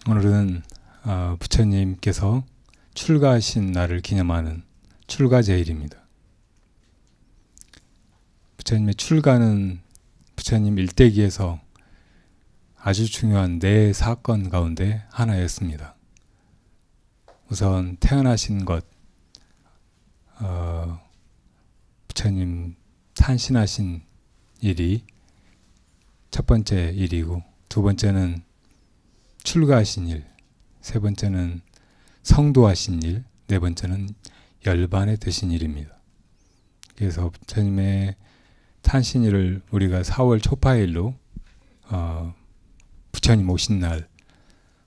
오늘은 부처님께서 출가하신 날을 기념하는 출가제일입니다. 부처님의 출가는 부처님 일대기에서 아주 중요한 네 사건 가운데 하나였습니다. 우선 태어나신 것, 부처님 탄신하신 일이 첫 번째 일이고, 두 번째는 출가하신 일, 세 번째는 성도하신 일, 네 번째는 열반에 드신 일입니다. 그래서 부처님의 탄신일을 우리가 4월 초파일로 부처님 오신 날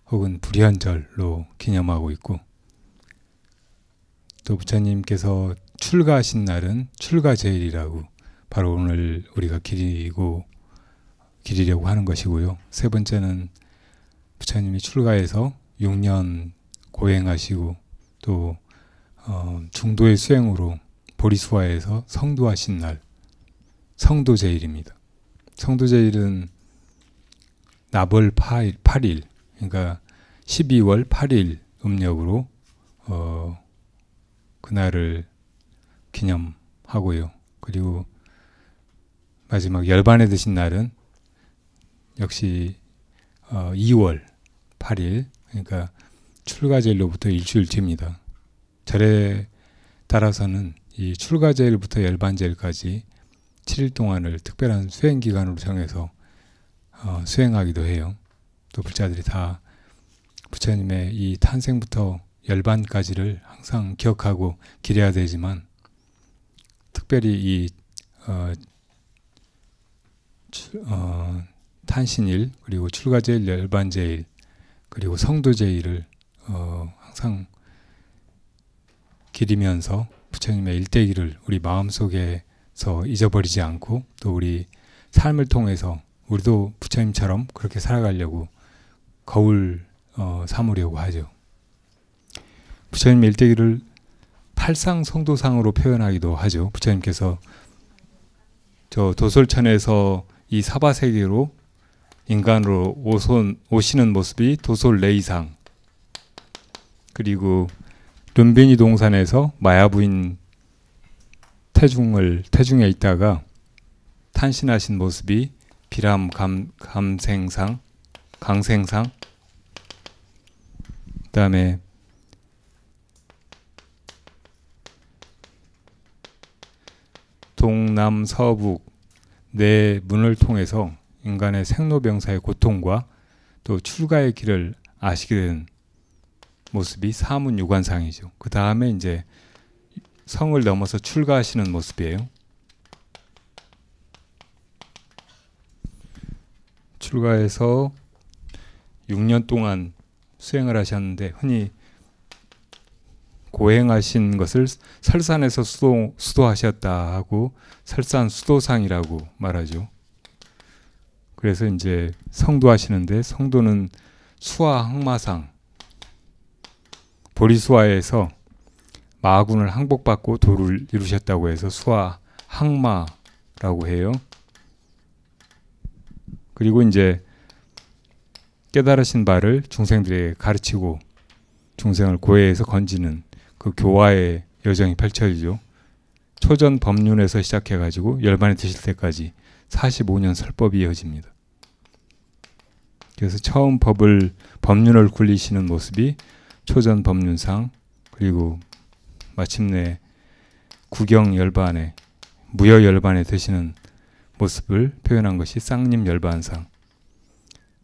혹은 불현절로 기념하고 있고, 또 부처님께서 출가하신 날은 출가제일이라고 바로 오늘 우리가 기리려고 하는 것이고요. 세 번째는 부처님이 출가해서 6년 고행하시고 또 중도의 수행으로 보리수화에서 성도하신 날, 성도제일입니다. 성도제일은 나벌 8일, 그러니까 12월 8일 음력으로 그날을 기념하고요. 그리고 마지막 열반에 드신 날은 역시 2월 8일, 그러니까 출가제일로부터 일주일 뒤입니다. 절에 따라서는 이 출가제일부터 열반제일까지 7일 동안을 특별한 수행기간으로 정해서 수행하기도 해요. 또 불자들이 다 부처님의 이 탄생부터 열반까지를 항상 기억하고 기려야 되지만, 특별히 이 탄신일, 그리고 출가제일, 열반제일, 그리고 성도제일을 항상 기리면서 부처님의 일대기를 우리 마음속에서 잊어버리지 않고 또 우리 삶을 통해서 우리도 부처님처럼 그렇게 살아가려고 거울 삼으려고 하죠. 부처님의 일대기를 팔상성도상으로 표현하기도 하죠. 부처님께서 저 도솔천에서 이 사바세계로 인간으로 오시는 모습이 도솔레이상, 그리고 룸비니 동산에서 마야부인 태중에 있다가 탄신하신 모습이 비람 강생상, 그 다음에 동남 서북 네 문을 통해서 인간의 생로병사의 고통과 또 출가의 길을 아시게 된 모습이 사문유관상이죠. 그 다음에 이제 성을 넘어서 출가하시는 모습이에요. 출가해서 6년 동안 수행을 하셨는데, 흔히 고행하신 것을 설산에서 수도하셨다 하고 설산수도상이라고 말하죠. 그래서 이제 성도하시는데, 성도는 수화항마상, 보리수화에서 마군을 항복받고 도를 이루셨다고 해서 수화항마라고 해요. 그리고 이제 깨달으신 바를 중생들에게 가르치고 중생을 고해에서 건지는 그 교화의 여정이 펼쳐지죠. 초전 법륜에서 시작해가지고 열반에 드실 때까지 45년 설법이 이어집니다. 그래서 처음 법륜을 굴리시는 모습이 초전 법륜상, 그리고 마침내 구경 열반에, 무여 열반에 드시는 모습을 표현한 것이 쌍림 열반상.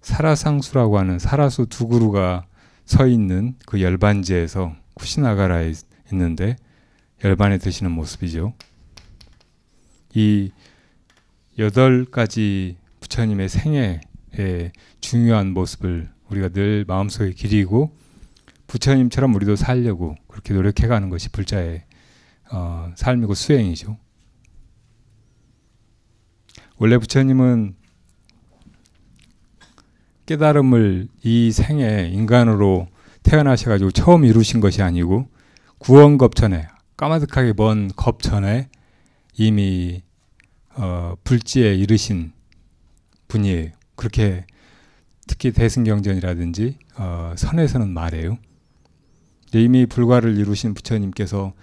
사라상수라고 하는 사라수 두 그루가 서 있는 그 열반지에서 쿠시나가라에 있는데 열반에 드시는 모습이죠. 이 8가지 부처님의 생애의 중요한 모습을 우리가 늘 마음속에 기리고 부처님처럼 우리도 살려고 그렇게 노력해가는 것이 불자의 삶이고 수행이죠. 원래 부처님은 깨달음을 이 생에 인간으로 태어나셔가지고 처음 이루신 것이 아니고 구원겁 전에, 까마득하게 먼 겁 전에 이미 불지에 이르신 분이에요. 그렇게 특히 대승경전이라든지 선에서는 말해요. 이미 불과를 이루신 부처님께서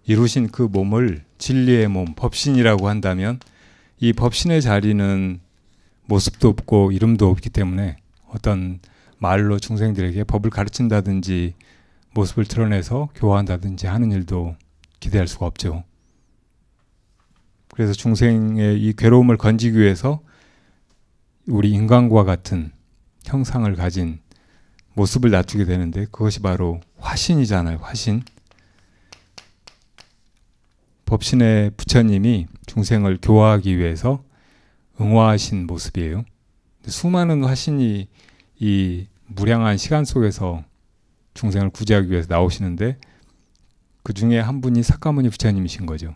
이루신 그 몸을 진리의 몸, 법신이라고 한다면 이 법신의 자리는 모습도 없고 이름도 없기 때문에 어떤 말로 중생들에게 법을 가르친다든지 모습을 드러내서 교화한다든지 하는 일도 기대할 수가 없죠. 그래서 중생의 이 괴로움을 건지기 위해서 우리 인간과 같은 형상을 가진 모습을 낮추게 되는데 그것이 바로 화신이잖아요. 화신. 법신의 부처님이 중생을 교화하기 위해서 응화하신 모습이에요. 수많은 화신이 이 무량한 시간 속에서 중생을 구제하기 위해서 나오시는데 그 중에 한 분이 사카모니 부처님이신 거죠.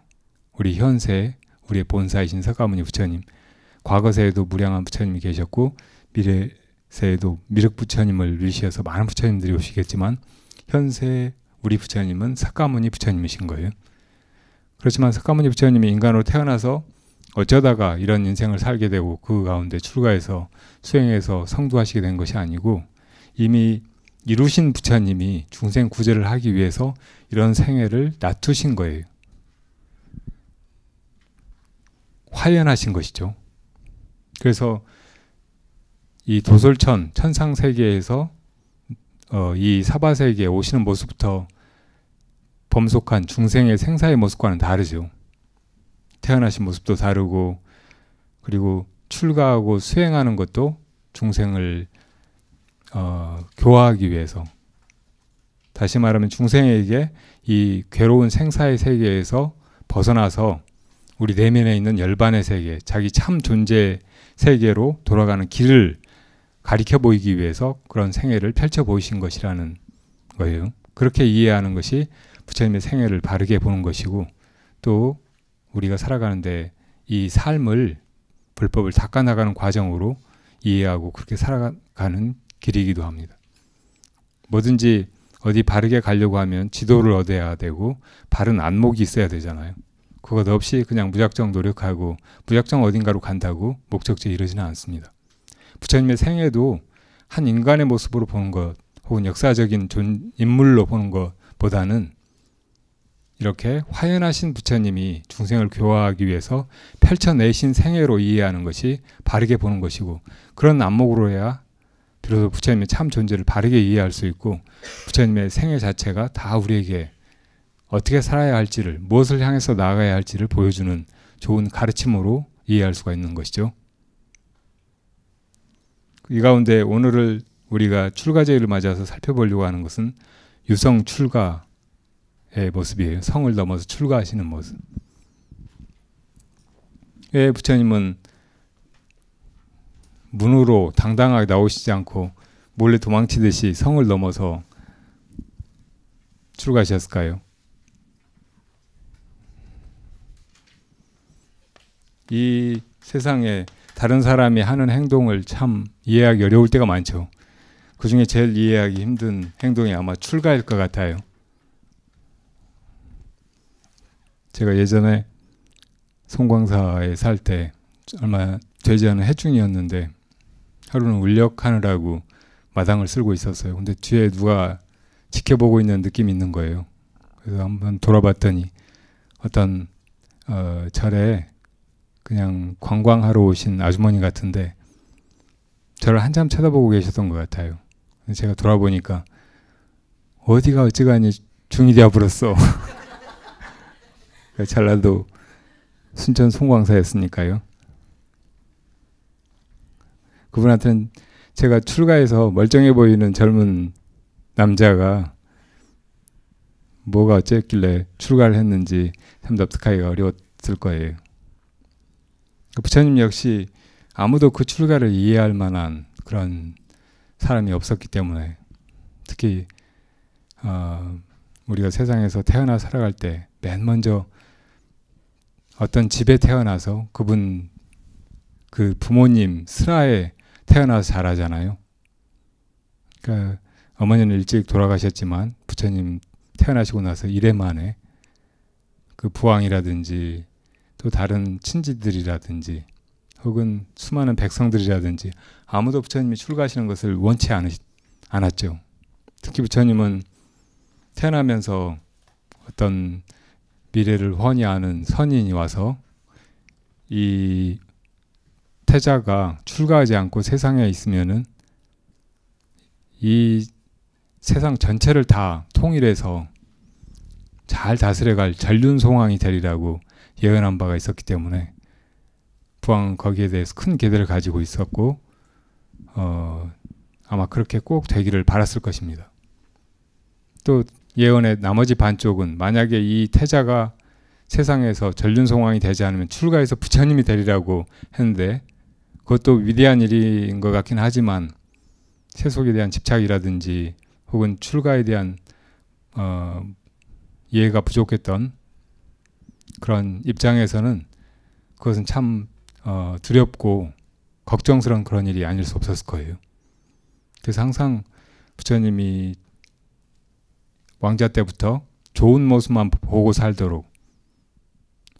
우리 현세, 우리의 본사이신 사카모니 부처님. 과거세에도 무량한 부처님이 계셨고 미래세에도 미륵 부처님을 위시해서 많은 부처님들이 오시겠지만 현세 우리 부처님은 사카모니 부처님이신 거예요. 그렇지만 사카모니 부처님이 인간으로 태어나서 어쩌다가 이런 인생을 살게 되고 그 가운데 출가해서 수행해서 성도하시게 된 것이 아니고 이미 이루신 부처님이 중생 구제를 하기 위해서 이런 생애를 낮추신 거예요. 화연하신 것이죠. 그래서 이 도솔천 천상세계에서 이 사바세계에 오시는 모습부터 범속한 중생의 생사의 모습과는 다르죠. 태어나신 모습도 다르고 그리고 출가하고 수행하는 것도 중생을 교화하기 위해서, 다시 말하면 중생에게 이 괴로운 생사의 세계에서 벗어나서 우리 내면에 있는 열반의 세계, 자기 참 존재 세계로 돌아가는 길을 가리켜 보이기 위해서 그런 생애를 펼쳐 보이신 것이라는 거예요. 그렇게 이해하는 것이 부처님의 생애를 바르게 보는 것이고, 또 우리가 살아가는데 이 삶을 불법을 닦아나가는 과정으로 이해하고 그렇게 살아가는 길이기도 합니다. 뭐든지 어디 바르게 가려고 하면 지도를 얻어야 되고 바른 안목이 있어야 되잖아요. 그것 없이 그냥 무작정 노력하고 무작정 어딘가로 간다고 목적지에 이르지는 않습니다. 부처님의 생애도 한 인간의 모습으로 보는 것 혹은 역사적인 인물로 보는 것보다는 이렇게 화연하신 부처님이 중생을 교화하기 위해서 펼쳐내신 생애로 이해하는 것이 바르게 보는 것이고, 그런 안목으로 해야 비로소 부처님의 참 존재를 바르게 이해할 수 있고 부처님의 생애 자체가 다 우리에게 어떻게 살아야 할지를, 무엇을 향해서 나아가야 할지를 보여주는 좋은 가르침으로 이해할 수가 있는 것이죠. 이 가운데 오늘을 우리가 출가제를 맞아서 살펴보려고 하는 것은 유성 출가의 모습이에요. 성을 넘어서 출가하시는 모습. 왜 부처님은 문으로 당당하게 나오시지 않고 몰래 도망치듯이 성을 넘어서 출가하셨을까요? 이 세상에 다른 사람이 하는 행동을 참 이해하기 어려울 때가 많죠. 그 중에 제일 이해하기 힘든 행동이 아마 출가일 것 같아요. 제가 예전에 송광사에 살 때 얼마 되지 않은 해중이었는데 하루는 울력하느라고 마당을 쓸고 있었어요. 근데 뒤에 누가 지켜보고 있는 느낌이 있는 거예요. 그래서 한번 돌아봤더니 어떤 절에 그냥 관광하러 오신 아주머니 같은데 저를 한참 쳐다보고 계셨던 것 같아요. 제가 돌아보니까 어디가 어찌가니 중이 되어버렸어. 전라도 순천 송광사였으니까요. 그분한테는 제가 출가해서 멀쩡해 보이는 젊은 남자가 뭐가 어쨌길래 출가를 했는지 참 납득하기가 어려웠을 거예요. 부처님 역시 아무도 그 출가를 이해할 만한 그런 사람이 없었기 때문에, 특히 우리가 세상에서 태어나 살아갈 때 맨 먼저 어떤 집에 태어나서 그분 그 부모님 슬하에 태어나서 자라잖아요. 그러니까 어머니는 일찍 돌아가셨지만 부처님 태어나시고 나서 이래 만에 그 부왕이라든지 또 다른 친지들이라든지 혹은 수많은 백성들이라든지 아무도 부처님이 출가하시는 것을 원치 않았죠. 특히 부처님은 태어나면서 어떤 미래를 훤히 아는 선인이 와서 이 태자가 출가하지 않고 세상에 있으면은 이 세상 전체를 다 통일해서 잘 다스려갈 전륜송왕이 되리라고 예언한 바가 있었기 때문에 부왕은 거기에 대해서 큰 기대를 가지고 있었고 아마 그렇게 꼭 되기를 바랐을 것입니다. 또 예언의 나머지 반쪽은 만약에 이 태자가 세상에서 전륜송왕이 되지 않으면 출가해서 부처님이 되리라고 했는데, 그것도 위대한 일인 것 같긴 하지만 세속에 대한 집착이라든지 혹은 출가에 대한 이해가 부족했던 그런 입장에서는 그것은 참 두렵고 걱정스러운 그런 일이 아닐 수 없었을 거예요. 그래서 항상 부처님이 왕자 때부터 좋은 모습만 보고 살도록,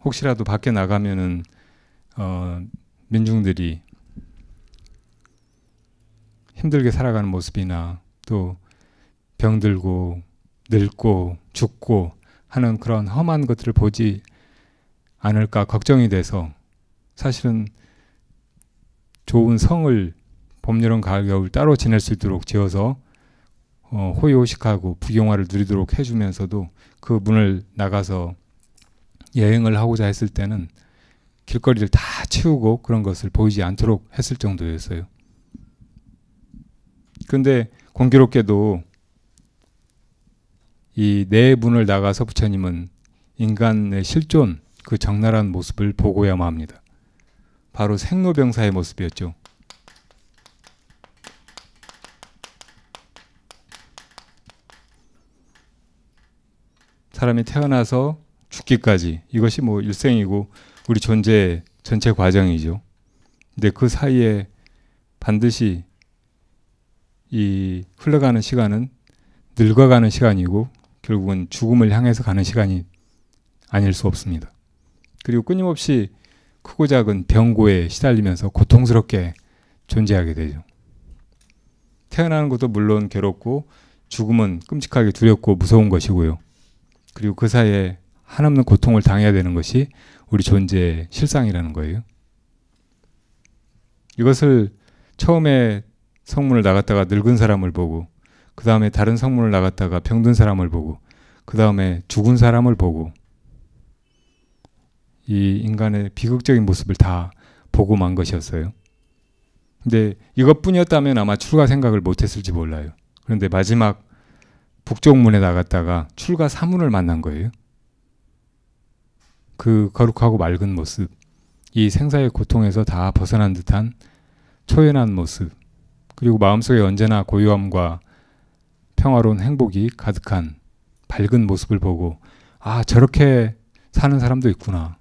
혹시라도 밖에 나가면은 민중들이 힘들게 살아가는 모습이나 또 병들고 늙고 죽고 하는 그런 험한 것들을 보지 않을까 걱정이 돼서 사실은 좋은 성을 봄, 여름, 가을, 겨울 따로 지낼 수 있도록 지어서 호의호식하고 부경화를 누리도록 해주면서도 그 문을 나가서 여행을 하고자 했을 때는 길거리를 다 치우고 그런 것을 보이지 않도록 했을 정도였어요. 그런데 공교롭게도 이 내 문을 나가서 부처님은 인간의 실존, 그 적나라한 모습을 보고야만 합니다. 바로 생로병사의 모습이었죠. 사람이 태어나서 죽기까지 이것이 뭐 일생이고 우리 존재 전체 과정이죠. 근데 그 사이에 반드시 이 흘러가는 시간은 늙어가는 시간이고 결국은 죽음을 향해서 가는 시간이 아닐 수 없습니다. 그리고 끊임없이 크고 작은 병고에 시달리면서 고통스럽게 존재하게 되죠. 태어나는 것도 물론 괴롭고 죽음은 끔찍하게 두렵고 무서운 것이고요. 그리고 그 사이에 한없는 고통을 당해야 되는 것이 우리 존재의 실상이라는 거예요. 이것을 처음에 성문을 나갔다가 늙은 사람을 보고, 그 다음에 다른 성문을 나갔다가 병든 사람을 보고, 그 다음에 죽은 사람을 보고, 이 인간의 비극적인 모습을 다 보고 만 것이었어요. 근데 이것뿐이었다면 아마 출가 생각을 못했을지 몰라요. 그런데 마지막 북쪽 문에 나갔다가 출가 사문을 만난 거예요. 그 거룩하고 맑은 모습, 이 생사의 고통에서 다 벗어난 듯한 초연한 모습, 그리고 마음속에 언제나 고요함과 평화로운 행복이 가득한 밝은 모습을 보고, 아, 저렇게 사는 사람도 있구나,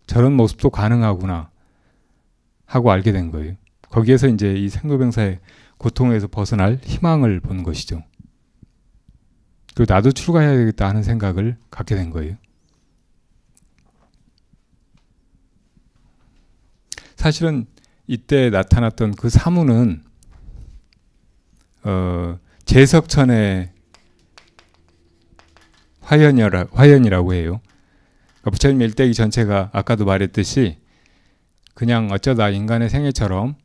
저런 모습도 가능하구나 하고 알게 된 거예요. 거기에서 이제 이 생로병사의 고통에서 벗어날 희망을 본 것이죠. 그리고 나도 출가해야 되겠다 하는 생각을 갖게 된 거예요. 사실은 이때 나타났던 그 사무는 제석천의 화연이라고 해요. 그러니까 부처님 일대기 전체가 아까도 말했듯이 그냥 어쩌다 인간의 생애처럼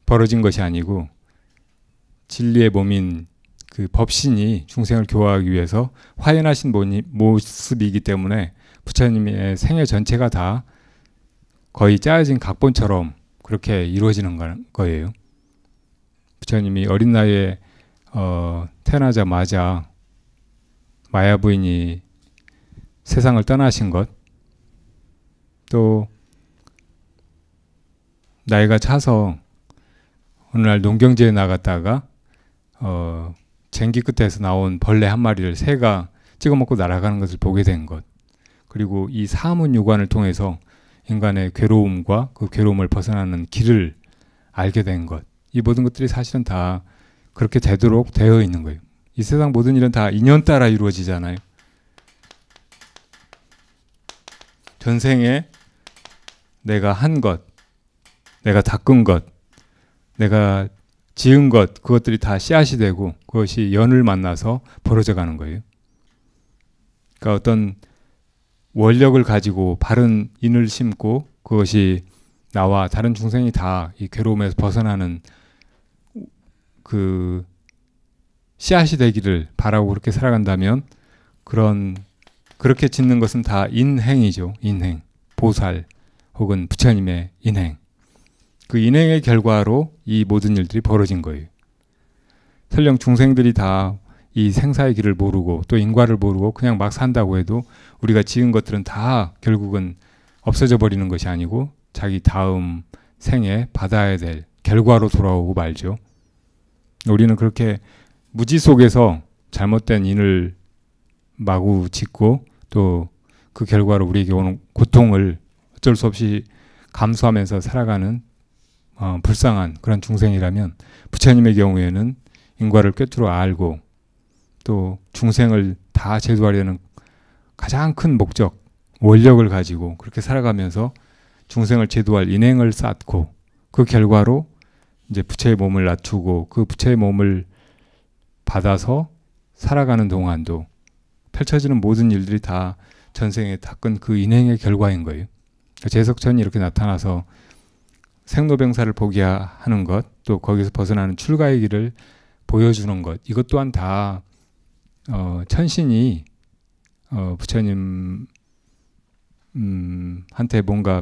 벌어진 것이 아니고 진리의 몸인 그 법신이 중생을 교화하기 위해서 화연하신 모습이기 때문에 부처님의 생애 전체가 다 거의 짜여진 각본처럼 그렇게 이루어지는 거예요. 부처님이 어린 나이에 태어나자마자 마야 부인이 세상을 떠나신 것, 또 나이가 차서 어느 날 농경지에 나갔다가 쟁기 끝에서 나온 벌레 한 마리를 새가 찍어먹고 날아가는 것을 보게 된 것, 그리고 이 사문유관을 통해서 인간의 괴로움과 그 괴로움을 벗어나는 길을 알게 된 것, 이 모든 것들이 사실은 다 그렇게 되도록 되어 있는 거예요. 이 세상 모든 일은 다 인연 따라 이루어지잖아요. 전생에 내가 한 것, 내가 닦은 것, 내가 지은 것, 그것들이 다 씨앗이 되고 그것이 연을 만나서 벌어져 가는 거예요. 그러니까 어떤 원력을 가지고 바른 인을 심고 그것이 나와 다른 중생이 다 이 괴로움에서 벗어나는 그 씨앗이 되기를 바라고 그렇게 살아간다면 그렇게 짓는 것은 다 인행이죠. 인행, 보살 혹은 부처님의 인행. 그 인행의 결과로 이 모든 일들이 벌어진 거예요. 설령 중생들이 다 이 생사의 길을 모르고 또 인과를 모르고 그냥 막 산다고 해도 우리가 지은 것들은 다 결국은 없어져 버리는 것이 아니고 자기 다음 생에 받아야 될 결과로 돌아오고 말죠. 우리는 그렇게 무지 속에서 잘못된 인을 마구 짓고 또 그 결과로 우리에게 오는 고통을 어쩔 수 없이 감수하면서 살아가는 불쌍한 그런 중생이라면, 부처님의 경우에는 인과를 꿰뚫어 알고 또 중생을 다 제도하려는 가장 큰 목적, 원력을 가지고 그렇게 살아가면서 중생을 제도할 인행을 쌓고 그 결과로 이제 부처의 몸을 낮추고 그 부처의 몸을 받아서 살아가는 동안도 펼쳐지는 모든 일들이 다 전생에 닦은 그 인행의 결과인 거예요. 제석천이 이렇게 나타나서 생로병사를 보게 하는 것, 또 거기서 벗어나는 출가의 길을 보여주는 것, 이것 또한 다 천신이 부처님 한테 뭔가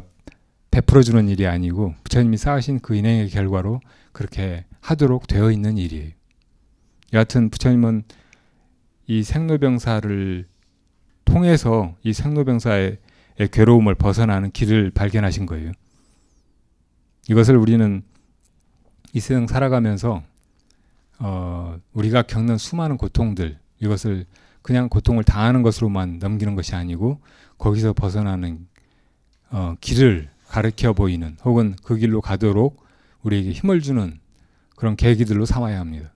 베풀어주는 일이 아니고 부처님이 쌓으신 그 인행의 결과로 그렇게 하도록 되어 있는 일이에요. 여하튼 부처님은 이 생로병사를 통해서 이 생로병사의 괴로움을 벗어나는 길을 발견하신 거예요. 이것을 우리는 이 세상 살아가면서 우리가 겪는 수많은 고통들, 이것을 그냥 고통을 당하는 것으로만 넘기는 것이 아니고 거기서 벗어나는 길을 가르쳐 보이는, 혹은 그 길로 가도록 우리에게 힘을 주는 그런 계기들로 삼아야 합니다.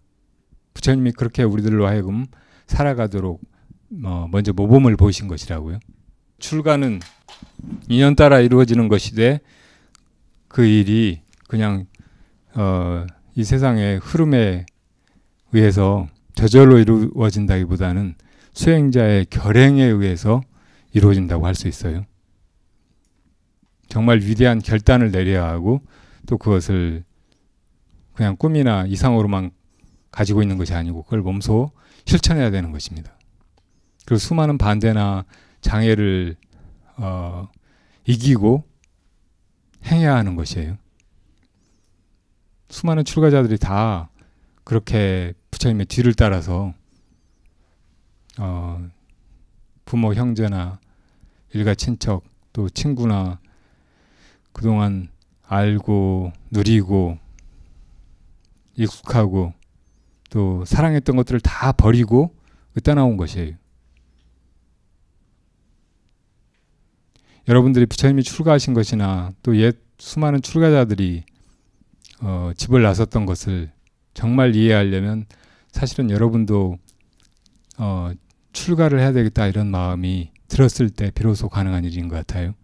부처님이 그렇게 우리들로 하여금 살아가도록 먼저 모범을 보이신 것이라고요. 출가는 인연 따라 이루어지는 것이되 그 일이 그냥 이 세상의 흐름에 의해서 저절로 이루어진다기보다는 수행자의 결행에 의해서 이루어진다고 할 수 있어요. 정말 위대한 결단을 내려야 하고 또 그것을 그냥 꿈이나 이상으로만 가지고 있는 것이 아니고 그걸 몸소 실천해야 되는 것입니다. 그리고 수많은 반대나 장애를 이기고 행해야 하는 것이에요. 수많은 출가자들이 다 그렇게 부처님의 뒤를 따라서 부모, 형제나 일가 친척, 또 친구나 그동안 알고 누리고 익숙하고 또 사랑했던 것들을 다 버리고 떠나온 것이에요. 여러분들이 부처님이 출가하신 것이나 또 옛 수많은 출가자들이 집을 나섰던 것을 정말 이해하려면 사실은 여러분도 출가를 해야 되겠다 이런 마음이 들었을 때 비로소 가능한 일인 것 같아요.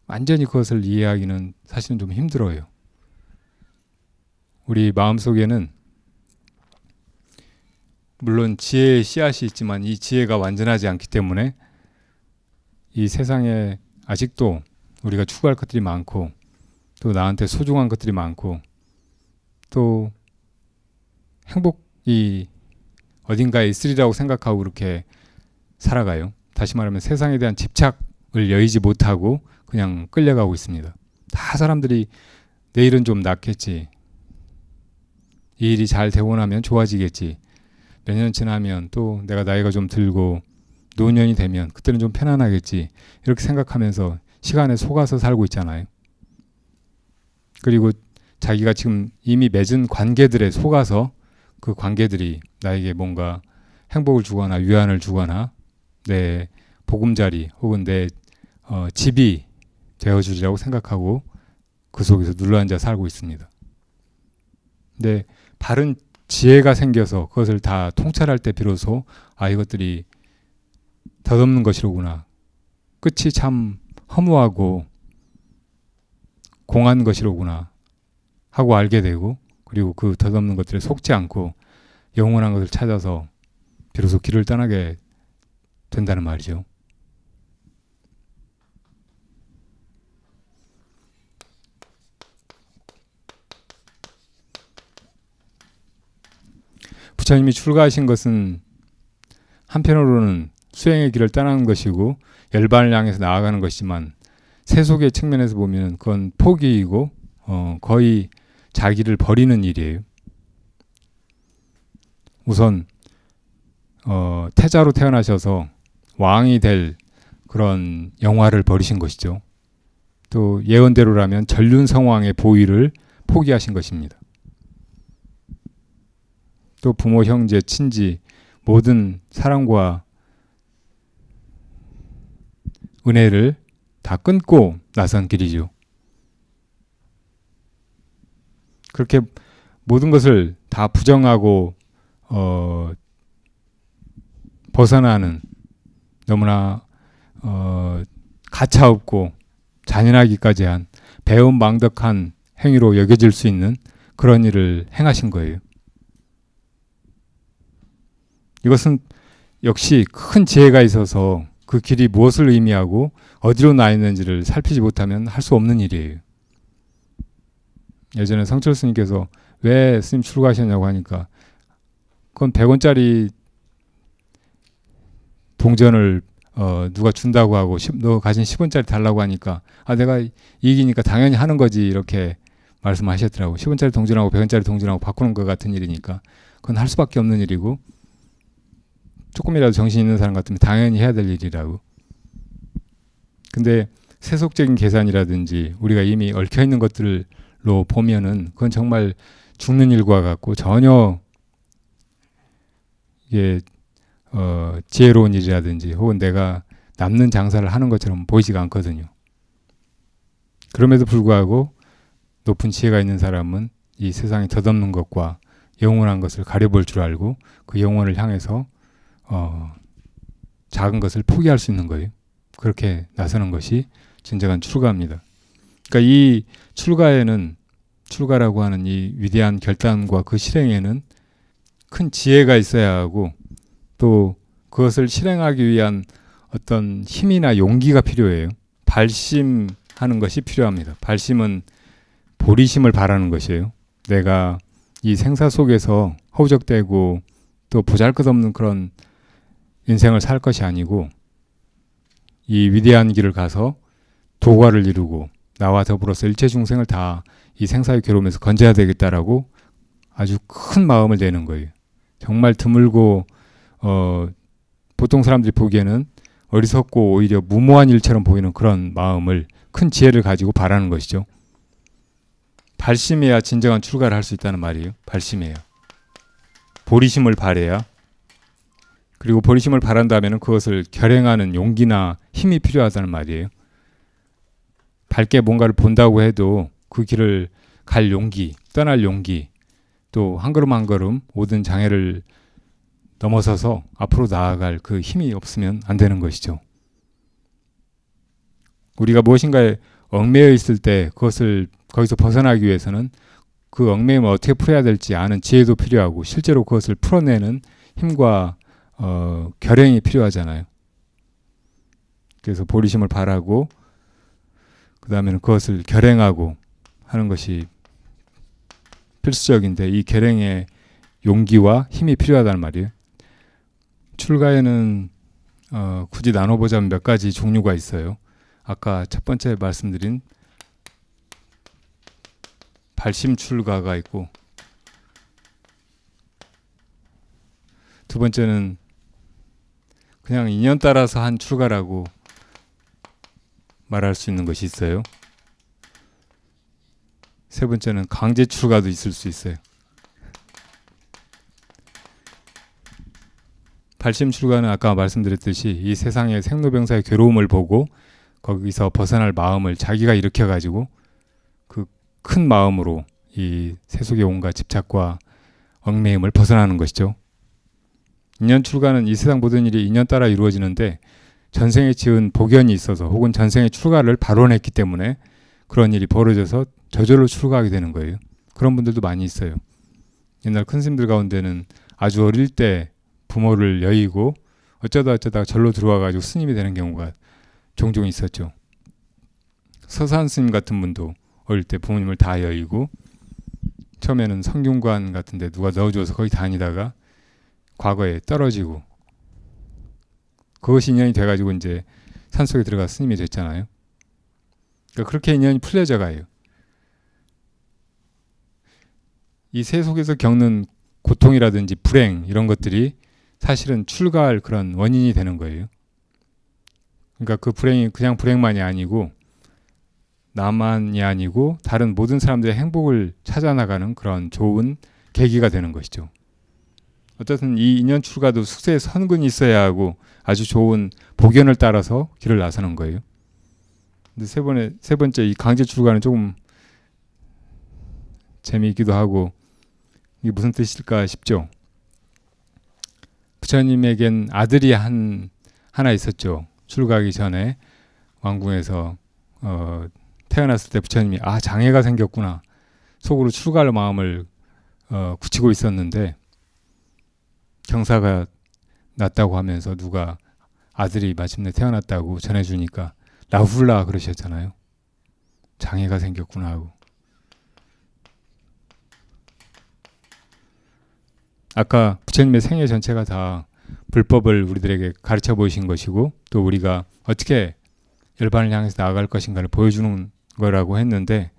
완전히 그것을 이해하기는 사실은 좀 힘들어요. 우리 마음속에는 물론 지혜의 씨앗이 있지만 이 지혜가 완전하지 않기 때문에 이 세상에 아직도 우리가 추구할 것들이 많고 또 나한테 소중한 것들이 많고 또 행복이 어딘가에 있으리라고 생각하고 그렇게 살아가요. 다시 말하면 세상에 대한 집착을 여의지 못하고 그냥 끌려가고 있습니다. 다 사람들이 내일은 좀 낫겠지. 이 일이 잘 되고 나면 좋아지겠지. 몇 년 지나면 또 내가 나이가 좀 들고 노년이 되면 그때는 좀 편안하겠지. 이렇게 생각하면서 시간에 속아서 살고 있잖아요. 그리고 자기가 지금 이미 맺은 관계들에 속아서 그 관계들이 나에게 뭔가 행복을 주거나 위안을 주거나 내 보금자리 혹은 내 집이 되어주리라고 생각하고 그 속에서 눌러앉아 살고 있습니다. 근데 바른 지혜가 생겨서 그것을 다 통찰할 때 비로소 이것들이 덧없는 것이로구나. 끝이 참 허무하고 공한 것이로구나 하고 알게 되고, 그리고 그 덧없는 것들에 속지 않고 영원한 것을 찾아서 비로소 길을 떠나게 된다는 말이죠. 부처님이 출가하신 것은 한편으로는 수행의 길을 떠나는 것이고 열반을 향해서 나아가는 것이지만 세속의 측면에서 보면 그건 포기이고 거의 자기를 버리는 일이에요. 우선 태자로 태어나셔서 왕이 될 그런 영화를 버리신 것이죠. 또 예언대로라면 전륜성왕의 보위를 포기하신 것입니다. 또 부모, 형제, 친지 모든 사랑과 은혜를 다 끊고 나선 길이죠. 그렇게 모든 것을 다 부정하고 벗어나는 너무나 가차없고 잔인하기까지 한 배은망덕한 행위로 여겨질 수 있는 그런 일을 행하신 거예요. 이것은 역시 큰 지혜가 있어서 그 길이 무엇을 의미하고 어디로 나 있는지를 살피지 못하면 할 수 없는 일이에요. 예전에 성철 스님께서 왜 스님 출가하셨냐고 하니까 그건 100원짜리 동전을 누가 준다고 하고 너 가진 10원짜리 달라고 하니까 내가 이기니까 당연히 하는 거지 이렇게 말씀하셨더라고. 10원짜리 동전하고 100원짜리 동전하고 바꾸는 것 같은 일이니까 그건 할 수밖에 없는 일이고 조금이라도 정신 있는 사람 같으면 당연히 해야 될 일이라고. 근데 세속적인 계산이라든지 우리가 이미 얽혀있는 것들로 보면은 그건 정말 죽는 일과 같고 전혀 이게 지혜로운 일이라든지 혹은 내가 남는 장사를 하는 것처럼 보이지가 않거든요. 그럼에도 불구하고 높은 지혜가 있는 사람은 이 세상에 덧없는 것과 영원한 것을 가려볼 줄 알고 그 영원을 향해서 작은 것을 포기할 수 있는 거예요. 그렇게 나서는 것이 진정한 출가입니다. 그러니까 이 출가라고 하는 이 위대한 결단과 그 실행에는 큰 지혜가 있어야 하고 또 그것을 실행하기 위한 어떤 힘이나 용기가 필요해요. 발심하는 것이 필요합니다. 발심은 보리심을 바라는 것이에요. 내가 이 생사 속에서 허우적대고 또 보잘것없는 그런 인생을 살 것이 아니고 이 위대한 길을 가서 도과를 이루고 나와 더불어서 일체 중생을 다 이 생사의 괴로움에서 건져야 되겠다라고 아주 큰 마음을 내는 거예요. 정말 드물고 보통 사람들이 보기에는 어리석고 오히려 무모한 일처럼 보이는 그런 마음을 큰 지혜를 가지고 바라는 것이죠. 발심해야 진정한 출가를 할 수 있다는 말이에요. 발심해야. 보리심을 바래야. 그리고 보리심을 바란다면 그것을 결행하는 용기나 힘이 필요하다는 말이에요. 밝게 뭔가를 본다고 해도 그 길을 갈 용기, 떠날 용기, 또 한 걸음 한 걸음 모든 장애를 넘어서서 앞으로 나아갈 그 힘이 없으면 안 되는 것이죠. 우리가 무엇인가에 얽매여 있을 때 그것을 거기서 벗어나기 위해서는 그 얽매임을 어떻게 풀어야 될지 아는 지혜도 필요하고 실제로 그것을 풀어내는 힘과 결행이 필요하잖아요. 그래서 보리심을 바라고 그 다음에는 그것을 결행하고 하는 것이 필수적인데 이 결행의 용기와 힘이 필요하다는 말이에요. 출가에는 굳이 나눠보자면 몇 가지 종류가 있어요. 아까 첫 번째 말씀드린 발심 출가가 있고, 두 번째는 그냥 인연 따라서 한 출가라고 말할 수 있는 것이 있어요. 세 번째는 강제 출가도 있을 수 있어요. 발심 출가는 아까 말씀드렸듯이 이 세상의 생로병사의 괴로움을 보고 거기서 벗어날 마음을 자기가 일으켜가지고 그 큰 마음으로 이 세속의 온갖 집착과 얽매임을 벗어나는 것이죠. 인연 출가는 이 세상 모든 일이 인연 따라 이루어지는데 전생에 지은 복연이 있어서 혹은 전생의 출가를 발언했기 때문에 그런 일이 벌어져서 저절로 출가하게 되는 거예요. 그런 분들도 많이 있어요. 옛날 큰 스님들 가운데는 아주 어릴 때 부모를 여의고 어쩌다가 절로 들어와가지고 스님이 되는 경우가 종종 있었죠. 서산 스님 같은 분도 어릴 때 부모님을 다 여의고 처음에는 성균관 같은 데 누가 넣어줘서 거기 다니다가 과거에 떨어지고 그것이 인연이 돼가지고 이제 산속에 들어가 스님이 됐잖아요. 그러니까 그렇게 인연이 풀려져 가요. 이 세속에서 겪는 고통이라든지 불행 이런 것들이 사실은 출가할 그런 원인이 되는 거예요. 그러니까 그 불행이 그냥 불행만이 아니고 나만이 아니고 다른 모든 사람들의 행복을 찾아나가는 그런 좋은 계기가 되는 것이죠. 어쨌든 이 인연 출가도 숙세에 선근이 있어야 하고 아주 좋은 복연을 따라서 길을 나서는 거예요. 근데 세 번째 이 강제 출가는 조금 재미있기도 하고 이게 무슨 뜻일까 싶죠. 부처님에겐 아들이 하나 있었죠. 출가하기 전에 왕궁에서 태어났을 때 부처님이 장애가 생겼구나 속으로 출가할 마음을 굳히고 있었는데 경사가 났다고 하면서 누가 아들이 마침내 태어났다고 전해주니까 라훌라 그러셨잖아요. 장애가 생겼구나 하고. 아까 부처님의 생애 전체가 다 불법을 우리들에게 가르쳐 보이신 것이고 또 우리가 어떻게 열반을 향해서 나아갈 것인가를 보여주는 거라고 했는데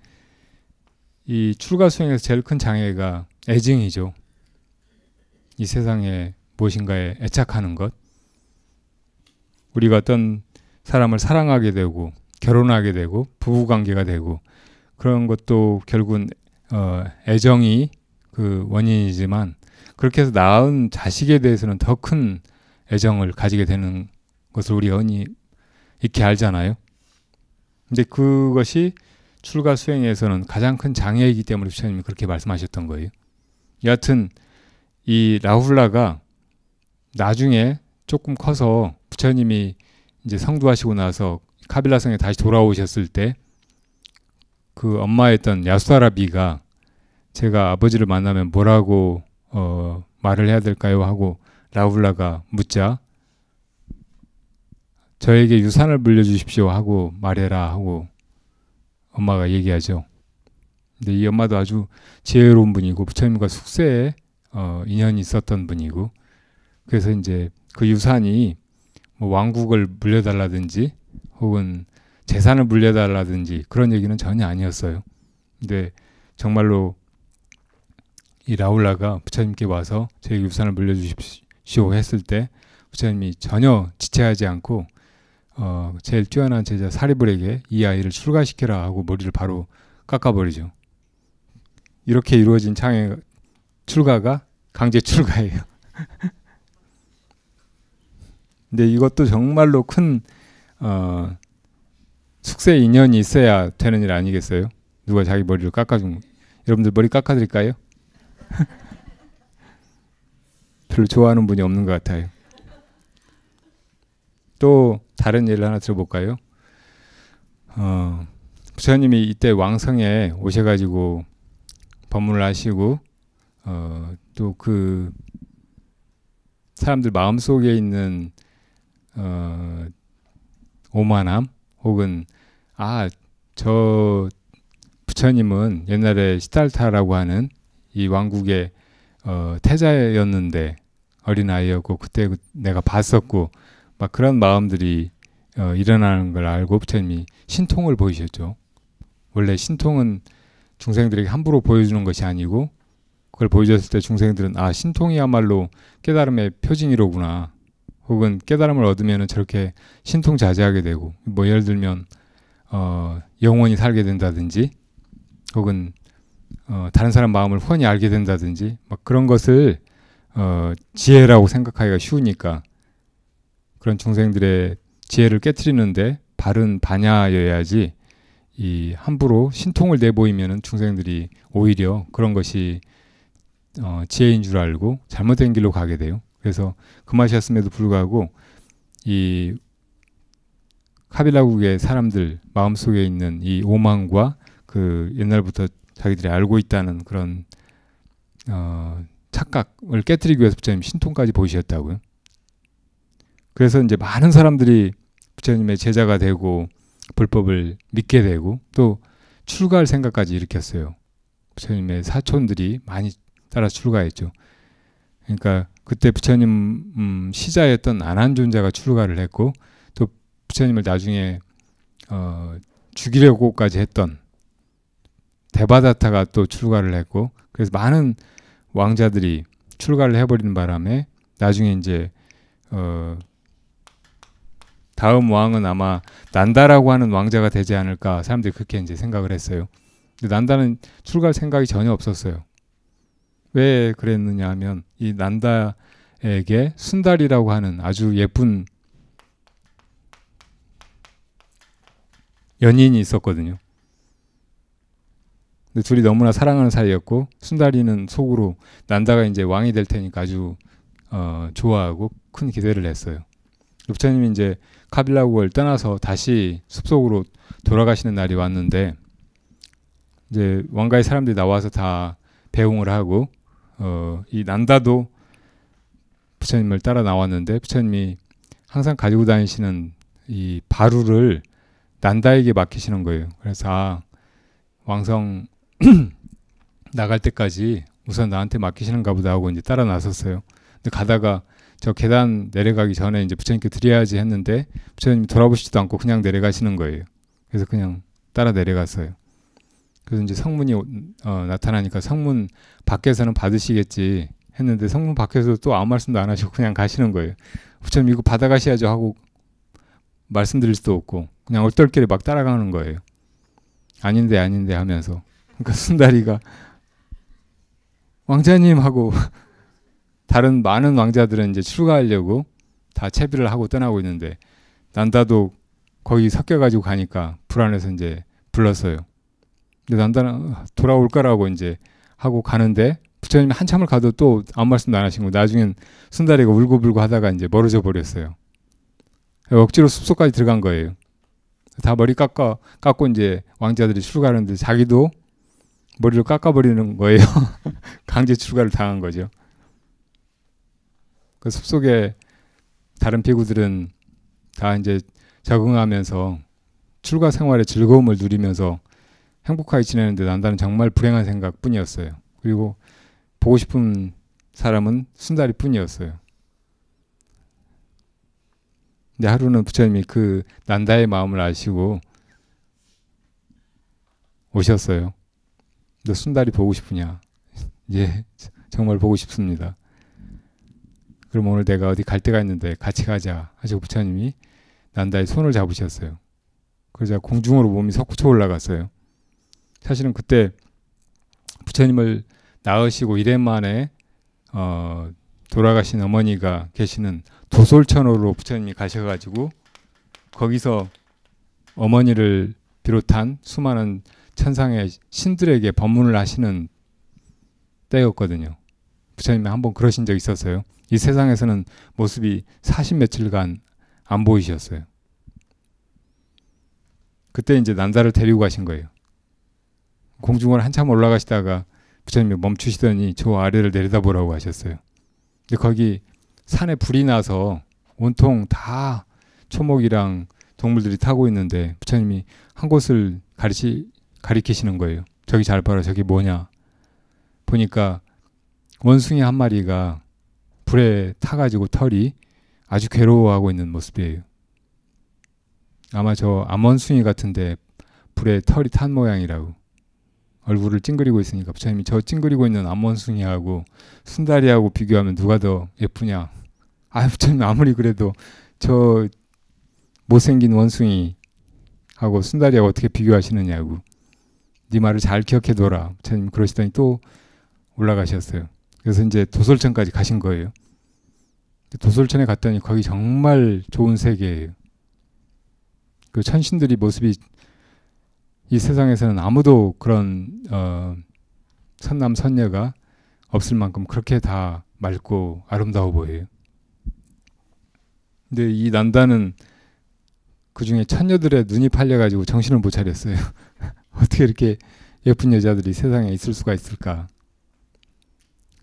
이 출가 수행에서 제일 큰 장애가 애증이죠. 이 세상에 무엇인가에 애착하는 것. 우리가 어떤 사람을 사랑하게 되고 결혼하게 되고 부부관계가 되고 그런 것도 결국은 애정이 그 원인이지만 그렇게 해서 낳은 자식에 대해서는 더 큰 애정을 가지게 되는 것을 우리가 흔히 익히 알잖아요. 근데 그것이 출가 수행에서는 가장 큰 장애이기 때문에 부처님이 그렇게 말씀하셨던 거예요. 여하튼 이 라훌라가 나중에 조금 커서 부처님이 이제 성두하시고 나서 카빌라성에 다시 돌아오셨을 때 그 엄마였던 야수다라비가 제가 아버지를 만나면 뭐라고 말을 해야 될까요? 하고 라훌라가 묻자 저에게 유산을 물려주십시오 하고 말해라 하고 엄마가 얘기하죠. 근데 이 엄마도 아주 지혜로운 분이고 부처님과 숙세에 인연이 있었던 분이고 그래서 이제 그 유산이 뭐 왕국을 물려달라든지 혹은 재산을 물려달라든지 그런 얘기는 전혀 아니었어요. 근데 정말로 이 라훌라가 부처님께 와서 제 유산을 물려주십시오 했을 때 부처님이 전혀 지체하지 않고 제일 뛰어난 제자 사리불에게 이 아이를 출가시켜라 하고 머리를 바로 깎아버리죠. 이렇게 이루어진 장애 출가가 강제 출가예요. 근데 이것도 정말로 큰 숙세 인연이 있어야 되는 일 아니겠어요? 누가 자기 머리를 깎아준 여러분들 머리 깎아드릴까요? 별로 좋아하는 분이 없는 것 같아요. 또 다른 예를 하나 들어볼까요? 부처님이 이때 왕성에 오셔가지고 법문을 하시고 또 그 사람들 마음속에 있는 오만함 혹은 저 부처님은 옛날에 시달타라고 하는 이 왕국의 태자였는데 어린아이였고 그때 내가 봤었고 막 그런 마음들이 일어나는 걸 알고 부처님이 신통을 보이셨죠. 원래 신통은 중생들에게 함부로 보여주는 것이 아니고 그걸 보여줬을 때 중생들은 아, 신통이야말로 깨달음의 표징이로구나. 혹은 깨달음을 얻으면 저렇게 신통자제하게 되고, 뭐 예를 들면 영원히 살게 된다든지 혹은 다른 사람 마음을 훤히 알게 된다든지 막 그런 것을 지혜라고 생각하기가 쉬우니까 그런 중생들의 지혜를 깨트리는데 바른 반야여야지 이 함부로 신통을 내보이면은 중생들이 오히려 그런 것이 지혜인 줄 알고 잘못된 길로 가게 돼요. 그래서 그 맛이었음에도 불구하고 이 카빌라국의 사람들 마음속에 있는 이 오만과 그 옛날부터 자기들이 알고 있다는 그런 착각을 깨뜨리기 위해서 부처님 신통까지 보이셨다고요. 그래서 이제 많은 사람들이 부처님의 제자가 되고 불법을 믿게 되고 또 출가할 생각까지 일으켰어요. 부처님의 사촌들이 많이 따라 출가했죠. 그러니까 그때 부처님 시자였던 안한존자가 출가를 했고 또 부처님을 나중에 죽이려고까지 했던 대바다타가 또 출가를 했고 그래서 많은 왕자들이 출가를 해버리는 바람에 나중에 이제 다음 왕은 아마 난다라고 하는 왕자가 되지 않을까 사람들이 그렇게 이제 생각을 했어요. 근데 난다는 출가할 생각이 전혀 없었어요. 왜 그랬느냐 하면 이 난다에게 순달이라고 하는 아주 예쁜 연인이 있었거든요. 근데 둘이 너무나 사랑하는 사이였고 순달이는 속으로 난다가 이제 왕이 될 테니까 아주 좋아하고 큰 기대를 했어요. 부처님이 이제 카빌라국을 떠나서 다시 숲속으로 돌아가시는 날이 왔는데 이제 왕가의 사람들이 나와서 다 배웅을 하고 이 난다도 부처님을 따라 나왔는데 부처님이 항상 가지고 다니시는 이 바루를 난다에게 맡기시는 거예요. 그래서 왕성 나갈 때까지 우선 나한테 맡기시는가 보다 하고 이제 따라 나섰어요. 근데 가다가 저 계단 내려가기 전에 이제 부처님께 드려야지 했는데 부처님이 돌아보시지도 않고 그냥 내려가시는 거예요. 그래서 그냥 따라 내려갔어요. 그래서 이제 성문이 나타나니까 성문 밖에서는 받으시겠지 했는데 성문 밖에서 또 아무 말씀도 안 하시고 그냥 가시는 거예요. 부처님 이거 받아가셔야죠 하고 말씀드릴 수도 없고 그냥 얼떨결에 막 따라가는 거예요. 아닌데 하면서. 그러니까 순다리가 왕자님 하고 다른 많은 왕자들은 이제 출가하려고 다 채비를 하고 떠나고 있는데 난다도 거기 섞여가지고 가니까 불안해서 이제 불렀어요. 근데 난다는 돌아올 거라고 이제 하고 가는데 부처님이 한참을 가도 또 아무 말씀도 안 하시고 나중엔 순다리가 울고불고 하다가 이제 멀어져 버렸어요. 억지로 숲속까지 들어간 거예요. 다 머리 깎고 이제 왕자들이 출가하는데 자기도 머리를 깎아버리는 거예요. 강제 출가를 당한 거죠. 그 숲속에 다른 비구들은 다 이제 적응하면서 출가 생활의 즐거움을 누리면서 행복하게 지내는데 난다는 정말 불행한 생각뿐이었어요. 그리고 보고 싶은 사람은 순다리 뿐이었어요. 근데 하루는 부처님이 그 난다의 마음을 아시고 오셨어요. 너 순다리 보고 싶으냐? 예, 정말 보고 싶습니다. 그럼 오늘 내가 어디 갈 데가 있는데 같이 가자 하시고 부처님이 난다의 손을 잡으셨어요. 그러자 공중으로 몸이 솟구쳐 올라갔어요. 사실은 그때 부처님을 낳으시고 1년 만에 돌아가신 어머니가 계시는 도솔천으로 부처님이 가셔가지고 거기서 어머니를 비롯한 수많은 천상의 신들에게 법문을 하시는 때였거든요. 부처님이 한번 그러신 적이 있었어요. 이 세상에서는 모습이 40 며칠간 안 보이셨어요. 그때 이제 난다를 데리고 가신 거예요. 공중을 한참 올라가시다가 부처님이 멈추시더니 저 아래를 내려다보라고 하셨어요. 근데 거기 산에 불이 나서 온통 다 초목이랑 동물들이 타고 있는데 부처님이 한 곳을 가리키시는 거예요. 저기 잘 봐라, 저기 뭐냐. 보니까 원숭이 한 마리가 불에 타가지고 털이 아주 괴로워하고 있는 모습이에요. 아마 저 암원숭이 같은데 불에 털이 탄 모양이라고. 얼굴을 찡그리고 있으니까 부처님이 저 찡그리고 있는 암원숭이하고 순다리하고 비교하면 누가 더 예쁘냐. 아, 부처님 아무리 그래도 저 못생긴 원숭이하고 순다리하고 어떻게 비교하시느냐고. 네 말을 잘 기억해둬라. 부처님 그러시더니 또 올라가셨어요. 그래서 이제 도솔천까지 가신 거예요. 도솔천에 갔더니 거기 정말 좋은 세계예요. 그 천신들이 모습이 이 세상에서는 아무도 그런 선남 선녀가 없을 만큼 그렇게 다 맑고 아름다워 보여요. 근데 이 난다는 그 중에 천녀들의 눈이 팔려가지고 정신을 못 차렸어요. 어떻게 이렇게 예쁜 여자들이 세상에 있을 수가 있을까.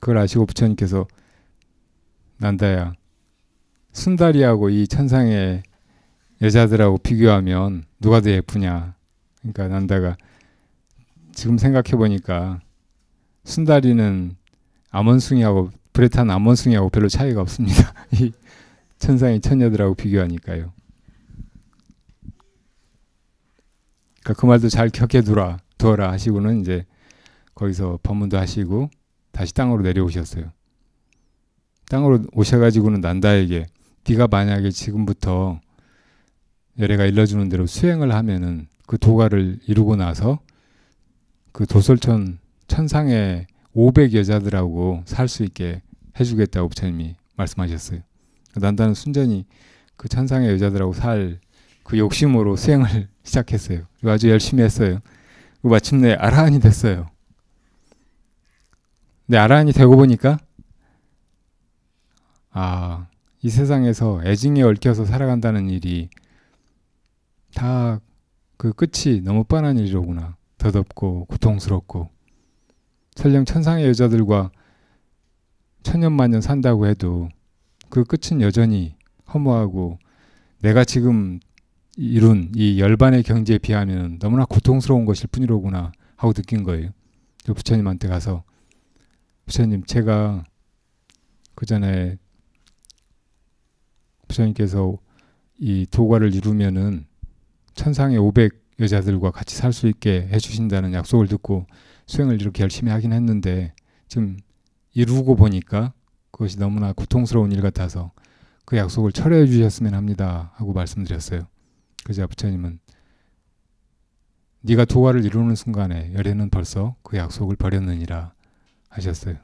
그걸 아시고 부처님께서 난다야, 순다리하고 이 천상의 여자들하고 비교하면 누가 더 예쁘냐. 그러니까 난다가 지금 생각해보니까 순다리는 암원숭이하고 불에 탄 암원숭이하고 별로 차이가 없습니다. 이 천상의 천녀들하고 비교하니까요. 그러니까 그 말도 잘 기억해 두어라 하시고는 이제 거기서 법문도 하시고 다시 땅으로 내려오셨어요. 땅으로 오셔가지고는 난다에게 네가 만약에 지금부터 열애가 일러주는 대로 수행을 하면은 그 도가를 이루고 나서 그 도솔천 천상의 500여자들하고 살 수 있게 해주겠다고 부처님이 말씀하셨어요. 난다는 순전히 그 천상의 여자들하고 살 그 욕심으로 수행을 시작했어요. 아주 열심히 했어요. 마침내 아라한이 됐어요. 근데 아라한이 되고 보니까 이 세상에서 애증에 얽혀서 살아간다는 일이 다 그 끝이 너무 뻔한 일이로구나. 더덥고 고통스럽고 설령 천상의 여자들과 천년만년 산다고 해도 그 끝은 여전히 허무하고 내가 지금 이룬 이 열반의 경지에 비하면 너무나 고통스러운 것일 뿐이로구나 하고 느낀 거예요. 부처님한테 가서 부처님, 제가 그 전에 부처님께서 이 도가를 이루면은 천상의 500 여자들과 같이 살 수 있게 해주신다는 약속을 듣고 수행을 이렇게 열심히 하긴 했는데 지금 이루고 보니까 그것이 너무나 고통스러운 일 같아서 그 약속을 철회해 주셨으면 합니다 하고 말씀드렸어요. 그러자 부처님은 네가 도가를 이루는 순간에 열애는 벌써 그 약속을 버렸느니라 하셨어요.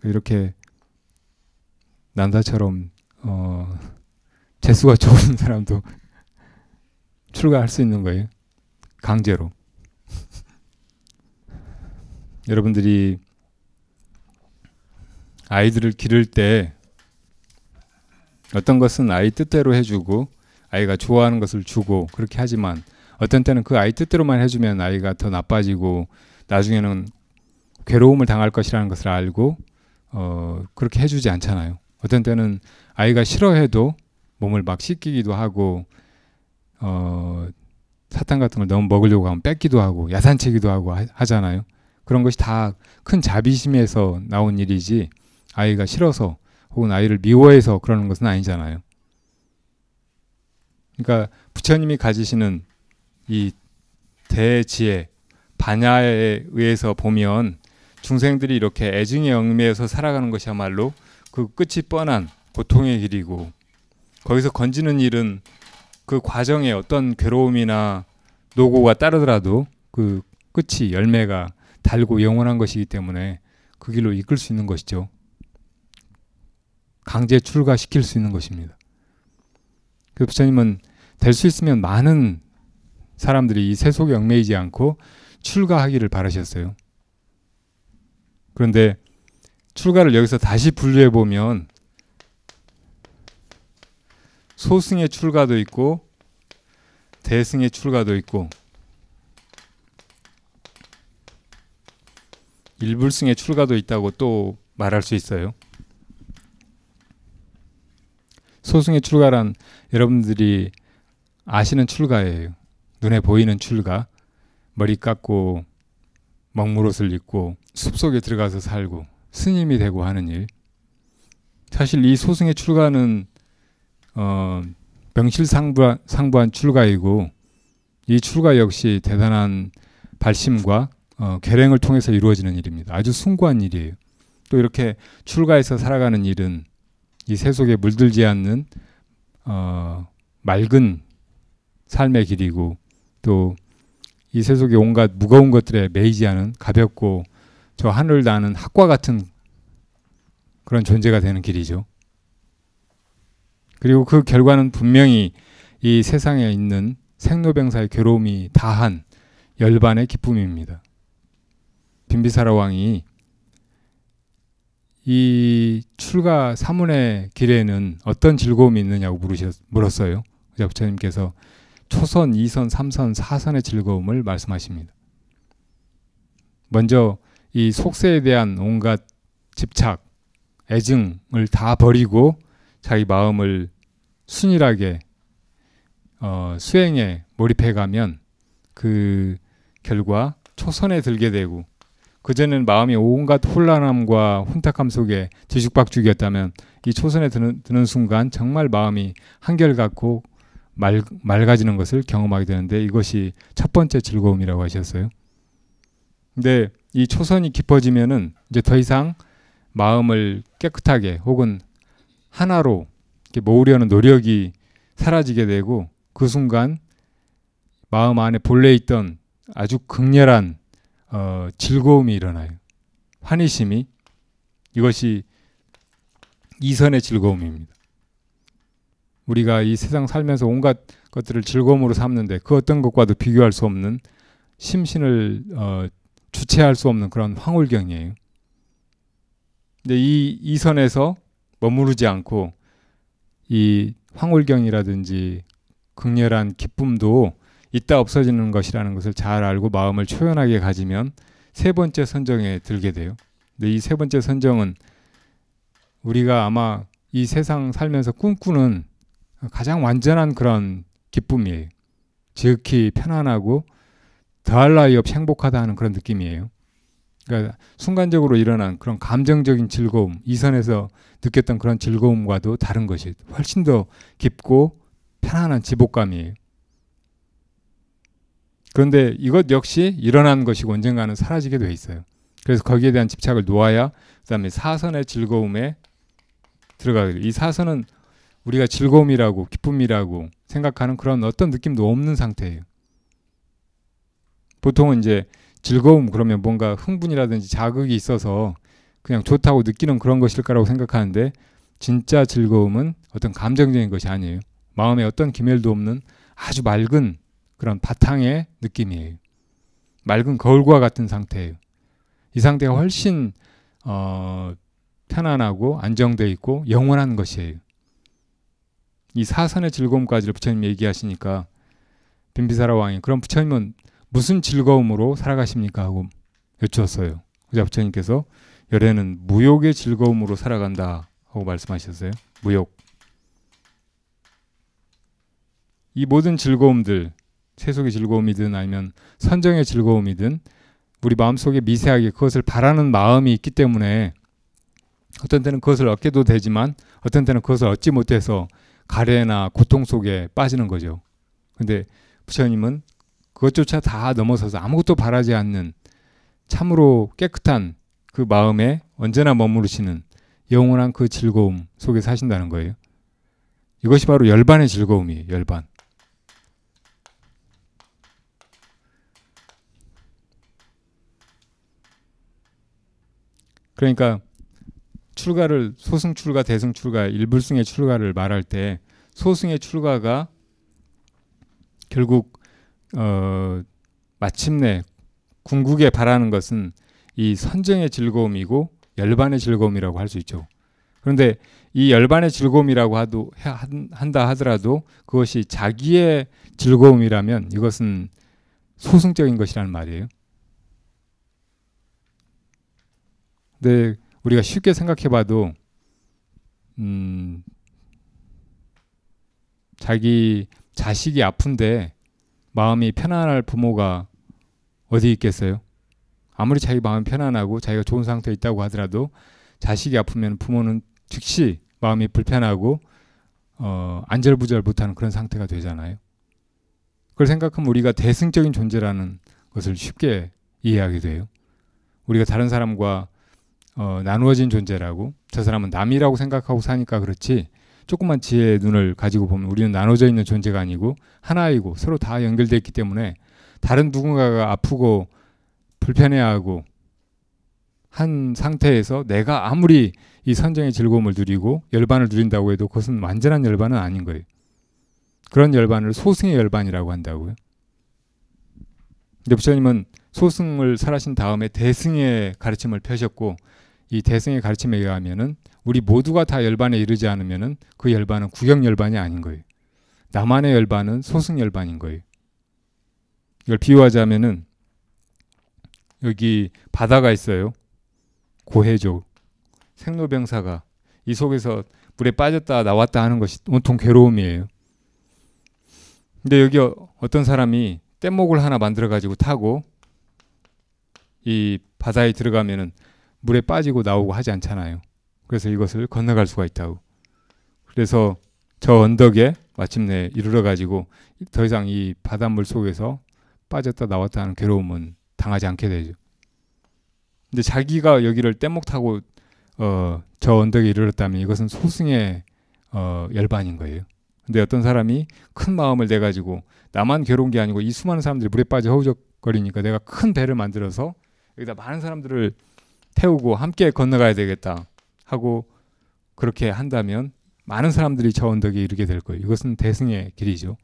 이렇게 난다처럼 재수가 좋은 사람도 출가할 수 있는 거예요. 강제로. 여러분들이 아이들을 기를 때 어떤 것은 아이 뜻대로 해주고 아이가 좋아하는 것을 주고 그렇게 하지만 어떤 때는 그 아이 뜻대로만 해주면 아이가 더 나빠지고 나중에는 괴로움을 당할 것이라는 것을 알고 그렇게 해주지 않잖아요. 어떤 때는 아이가 싫어해도 몸을 막 씻기기도 하고 사탕 같은 걸 너무 먹으려고 하면 뺏기도 하고 야단치기도 하고 하잖아요. 그런 것이 다 큰 자비심에서 나온 일이지 아이가 싫어서 혹은 아이를 미워해서 그러는 것은 아니잖아요. 그러니까 부처님이 가지시는 이 대지혜, 반야에 의해서 보면 중생들이 이렇게 애증에 얽매여서 살아가는 것이야말로 그 끝이 뻔한 고통의 길이고 거기서 건지는 일은 그 과정에 어떤 괴로움이나 노고가 따르더라도 그 끝이 열매가 달고 영원한 것이기 때문에 그 길로 이끌 수 있는 것이죠. 강제 출가시킬 수 있는 것입니다. 그 부처님은 될 수 있으면 많은 사람들이 이 세속에 얽매이지 않고 출가하기를 바라셨어요. 그런데 출가를 여기서 다시 분류해 보면 소승의 출가도 있고 대승의 출가도 있고 일불승의 출가도 있다고 또 말할 수 있어요. 소승의 출가란 여러분들이 아시는 출가예요. 눈에 보이는 출가. 머리 깎고 먹물옷을 입고 숲속에 들어가서 살고 스님이 되고 하는 일. 사실 이 소승의 출가는 명실상부한 출가이고 이 출가 역시 대단한 발심과 결행을 통해서 이루어지는 일입니다. 아주 숭고한 일이에요. 또 이렇게 출가해서 살아가는 일은 이 세속에 물들지 않는 맑은 삶의 길이고, 또 이 세속의 온갖 무거운 것들에 매이지 않은 가볍고 저 하늘 나는 학과 같은 그런 존재가 되는 길이죠. 그리고 그 결과는 분명히 이 세상에 있는 생로병사의 괴로움이 다한 열반의 기쁨입니다. 빈비사라 왕이 이 출가 사문의 길에는 어떤 즐거움이 있느냐고 물었어요. 그래서 부처님께서 초선, 2선, 3선, 4선의 즐거움을 말씀하십니다. 먼저 이 속세에 대한 온갖 집착, 애증을 다 버리고 자기 마음을 순일하게 수행에 몰입해가면 그 결과 초선에 들게 되고, 그전에는 마음이 온갖 혼란함과 혼탁함 속에 뒤죽박죽이었다면 이 초선에 드는 순간 정말 마음이 한결같고 맑아지는 것을 경험하게 되는데, 이것이 첫 번째 즐거움이라고 하셨어요. 근데 이 초선이 깊어지면은 이제 더 이상 마음을 깨끗하게 혹은 하나로 이렇게 모으려는 노력이 사라지게 되고, 그 순간 마음 안에 본래 있던 아주 극렬한 즐거움이 일어나요. 환희심이. 이것이 이선의 즐거움입니다. 우리가 이 세상 살면서 온갖 것들을 즐거움으로 삼는데 그 어떤 것과도 비교할 수 없는, 심신을 주체할 수 없는 그런 황홀경이에요. 근데 이 선에서 머무르지 않고 이 황홀경이라든지 극렬한 기쁨도 있다 없어지는 것이라는 것을 잘 알고 마음을 초연하게 가지면 세 번째 선정에 들게 돼요. 근데 이 세 번째 선정은 우리가 아마 이 세상 살면서 꿈꾸는 가장 완전한 그런 기쁨이에요. 지극히 편안하고 더할 나위 없이 행복하다 하는 그런 느낌이에요. 그러니까 순간적으로 일어난 그런 감정적인 즐거움, 이선에서 느꼈던 그런 즐거움과도 다른 것이 훨씬 더 깊고 편안한 지복감이에요. 그런데 이것 역시 일어난 것이고 언젠가는 사라지게 돼 있어요. 그래서 거기에 대한 집착을 놓아야 그다음에 사선의 즐거움에 들어가게 돼요. 이 사선은 우리가 즐거움이라고 기쁨이라고 생각하는 그런 어떤 느낌도 없는 상태예요. 보통은 이제 즐거움 그러면 뭔가 흥분이라든지 자극이 있어서 그냥 좋다고 느끼는 그런 것일 거라고 생각하는데, 진짜 즐거움은 어떤 감정적인 것이 아니에요. 마음에 어떤 기멸도 없는 아주 맑은 그런 바탕의 느낌이에요. 맑은 거울과 같은 상태예요. 이 상태가 훨씬 편안하고 안정되어 있고 영원한 것이에요. 이 사선의 즐거움까지를 부처님 얘기하시니까 빈비사라 왕이 그럼 부처님은 무슨 즐거움으로 살아가십니까? 하고 여쭈었어요. 그래서 부처님께서 열애는 무욕의 즐거움으로 살아간다 하고 말씀하셨어요. 무욕. 이 모든 즐거움들, 세속의 즐거움이든 아니면 선정의 즐거움이든 우리 마음속에 미세하게 그것을 바라는 마음이 있기 때문에 어떤 때는 그것을 얻게도 되지만 어떤 때는 그것을 얻지 못해서 가래나 고통 속에 빠지는 거죠. 근데 부처님은 그것조차 다 넘어서서 아무것도 바라지 않는 참으로 깨끗한 그 마음에 언제나 머무르시는 영원한 그 즐거움 속에 사신다는 거예요. 이것이 바로 열반의 즐거움이에요. 열반. 그러니까 출가를 소승 출가, 대승 출가, 일불승의 출가를 말할 때 소승의 출가가 결국 마침내 궁극에 바라는 것은 이 선정의 즐거움이고 열반의 즐거움이라고 할 수 있죠. 그런데 이 열반의 즐거움이라고 한다 하더라도 그것이 자기의 즐거움이라면 이것은 소승적인 것이라는 말이에요. 근데 우리가 쉽게 생각해봐도 자기 자식이 아픈데 마음이 편안할 부모가 어디 있겠어요? 아무리 자기 마음이 편안하고 자기가 좋은 상태에 있다고 하더라도 자식이 아프면 부모는 즉시 마음이 불편하고 안절부절 못하는 그런 상태가 되잖아요. 그걸 생각하면 우리가 대승적인 존재라는 것을 쉽게 이해하게 돼요. 우리가 다른 사람과 나누어진 존재라고, 저 사람은 남이라고 생각하고 사니까 그렇지, 조금만 지혜의 눈을 가지고 보면 우리는 나눠져 있는 존재가 아니고 하나이고 서로 다 연결되어 있기 때문에 다른 누군가가 아프고 불편해하고 한 상태에서 내가 아무리 이 선정의 즐거움을 누리고 열반을 누린다고 해도 그것은 완전한 열반은 아닌 거예요. 그런 열반을 소승의 열반이라고 한다고요. 근데 부처님은 소승을 설하신 다음에 대승의 가르침을 펴셨고, 이 대승의 가르침에 의하면은 우리 모두가 다 열반에 이르지 않으면은 그 열반은 구경 열반이 아닌 거예요. 나만의 열반은 소승 열반인 거예요. 이걸 비유하자면은 여기 바다가 있어요. 고해족 생로병사가 이 속에서 물에 빠졌다 나왔다 하는 것이 온통 괴로움이에요. 근데 여기 어떤 사람이 뗏목을 하나 만들어 가지고 타고 이 바다에 들어가면은 물에 빠지고 나오고 하지 않잖아요. 그래서 이것을 건너갈 수가 있다고. 그래서 저 언덕에 마침내 이르러 가지고 더 이상 이 바닷물 속에서 빠졌다 나왔다 하는 괴로움은 당하지 않게 되죠. 근데 자기가 여기를 뗏목 타고 저 언덕에 이르렀다면 이것은 소승의 열반인 거예요. 근데 어떤 사람이 큰 마음을 내 가지고 나만 괴로운 게 아니고 이 수많은 사람들이 물에 빠져 허우적거리니까 내가 큰 배를 만들어서 여기다 많은 사람들을 태우고 함께 건너가야 되겠다 하고 그렇게 한다면 많은 사람들이 저 언덕에 이르게 될 거예요. 이것은 대승의 길이죠.